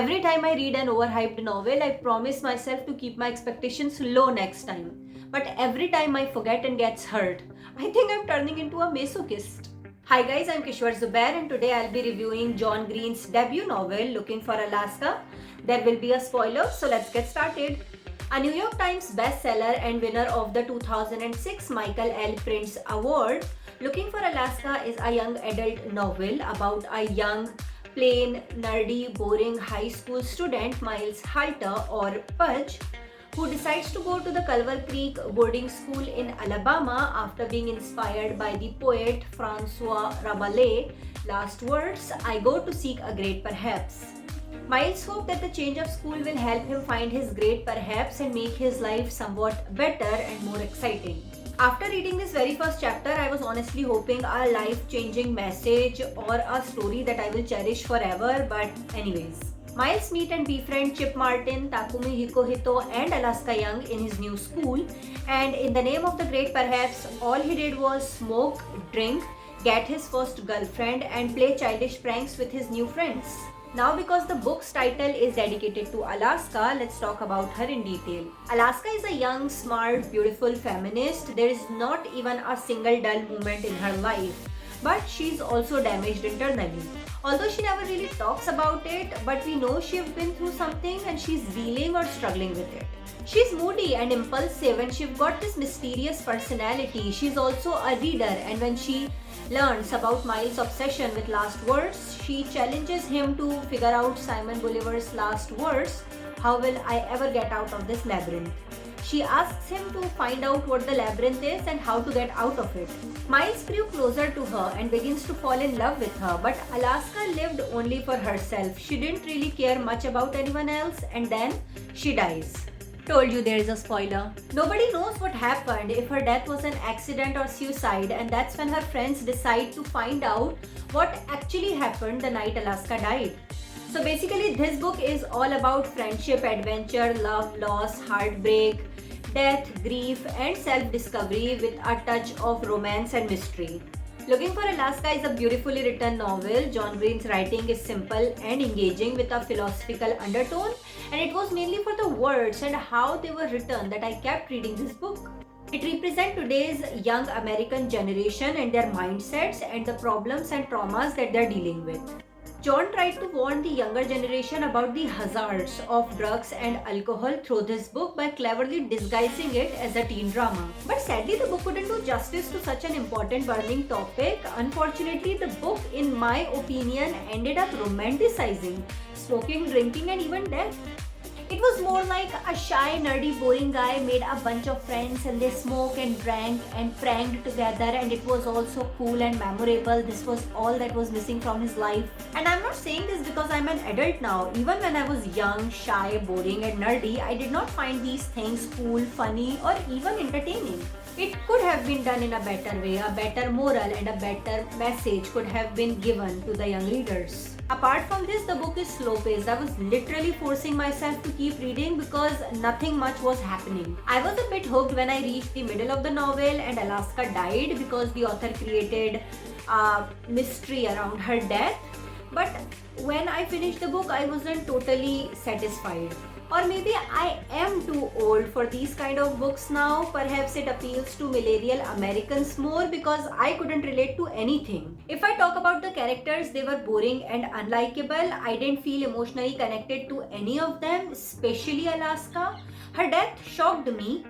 Every time I read an overhyped novel, I promise myself to keep my expectations low next time. But every time I forget and gets hurt, I think I'm turning into a masochist. Hi guys, I'm Kishwar Zubair and today I'll be reviewing John Green's debut novel, Looking for Alaska. There will be a spoiler, so let's get started. A New York Times bestseller and winner of the 2006 Michael L. Printz Award, Looking for Alaska is a young adult novel about a young, plain, nerdy, boring high school student, Miles Halter or Pudge, who decides to go to the Culver Creek boarding school in Alabama after being inspired by the poet Francois Rabelais' last words, I go to seek a great perhaps. Miles hopes that the change of school will help him find his great perhaps and make his life somewhat better and more exciting. After reading this very first chapter, I was honestly hoping a life-changing message or a story that I will cherish forever, but anyways. Miles meet and befriend Chip Martin, Takumi Hikohito and Alaska Young in his new school, and in the name of the great perhaps, all he did was smoke, drink, get his first girlfriend and play childish pranks with his new friends. Now because the book's title is dedicated to Alaska, let's talk about her in detail. Alaska is a young, smart, beautiful feminist. There is not even a single dull moment in her life. But she's also damaged internally. Although she never really talks about it, but we know she's been through something and she's dealing or struggling with it. She's moody and impulsive and she's got this mysterious personality. She's also a reader, and when she learns about Miles' obsession with last words, she challenges him to figure out Simon Bolivar's last words. How will I ever get out of this labyrinth? She asks him to find out what the labyrinth is and how to get out of it. Miles grew closer to her and begins to fall in love with her, but Alaska lived only for herself. She didn't really care much about anyone else, and then she dies. Told you there is a spoiler. Nobody knows what happened, if her death was an accident or suicide, and that's when her friends decide to find out what actually happened the night Alaska died. So basically this book is all about friendship, adventure, love, loss, heartbreak, death, grief and self-discovery with a touch of romance and mystery. Looking for Alaska is a beautifully written novel. John Green's writing is simple and engaging with a philosophical undertone, and it was mainly for the words and how they were written that I kept reading this book. It represents today's young American generation and their mindsets and the problems and traumas that they're dealing with. John tried to warn the younger generation about the hazards of drugs and alcohol through this book by cleverly disguising it as a teen drama. But sadly, the book couldn't do justice to such an important burning topic. Unfortunately, the book, in my opinion, ended up romanticizing smoking, drinking, and even death. It was more like a shy, nerdy, boring guy made a bunch of friends and they smoked and drank and pranked together, and it was all so cool and memorable. This was all that was missing from his life. And I'm not saying this because I'm an adult now. Even when I was young, shy, boring and nerdy, I did not find these things cool, funny or even entertaining. It could have been done in a better way. A better moral and a better message could have been given to the young readers. Apart from this, the book is slow paced. I was literally forcing myself to keep reading because nothing much was happening. I was a bit hooked when I reached the middle of the novel and Alaska died because the author created a mystery around her death. But when I finished the book, I wasn't totally satisfied. Or maybe I am too old for these kind of books now. Perhaps it appeals to millennial Americans more because I couldn't relate to anything. If I talk about the characters, they were boring and unlikable. I didn't feel emotionally connected to any of them, especially Alaska. Her death shocked me.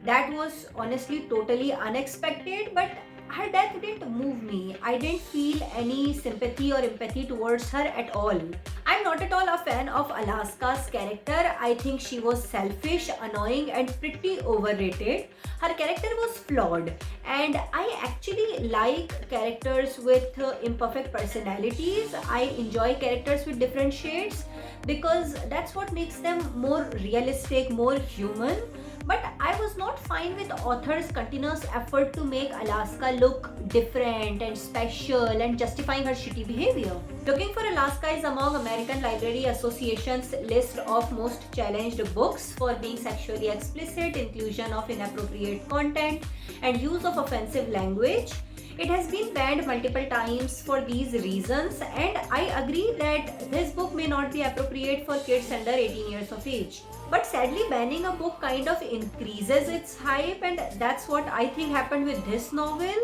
That was honestly totally unexpected, but her death didn't move me. I didn't feel any sympathy or empathy towards her at all. I'm not at all a fan of Alaska's character. I think she was selfish, annoying and pretty overrated. Her character was flawed, and I actually like characters with imperfect personalities. I enjoy characters with different shades because that's what makes them more realistic, more human. But I was not fine with the author's continuous effort to make Alaska look different and special and justifying her shitty behavior. Looking for Alaska is among American Library Association's list of most challenged books for being sexually explicit, inclusion of inappropriate content, and use of offensive language. It has been banned multiple times for these reasons, and I agree that this book may not be appropriate for kids under 18 years of age. But sadly, banning a book kind of increases its hype, and that's what I think happened with this novel.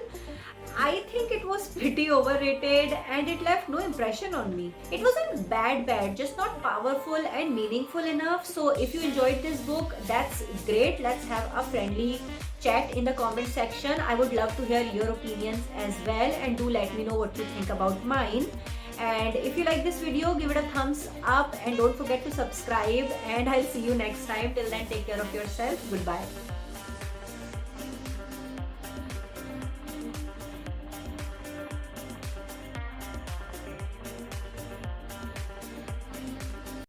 I think it was pretty overrated and it left no impression on me. It wasn't bad, just not powerful and meaningful enough. So if you enjoyed this book, that's great. Let's have a friendly chat in the comment section. I would love to hear your opinions as well, and do let me know what you think about mine. And if you like this video, give it a thumbs up and don't forget to subscribe, and I'll see you next time. Till then, take care of yourself. Goodbye.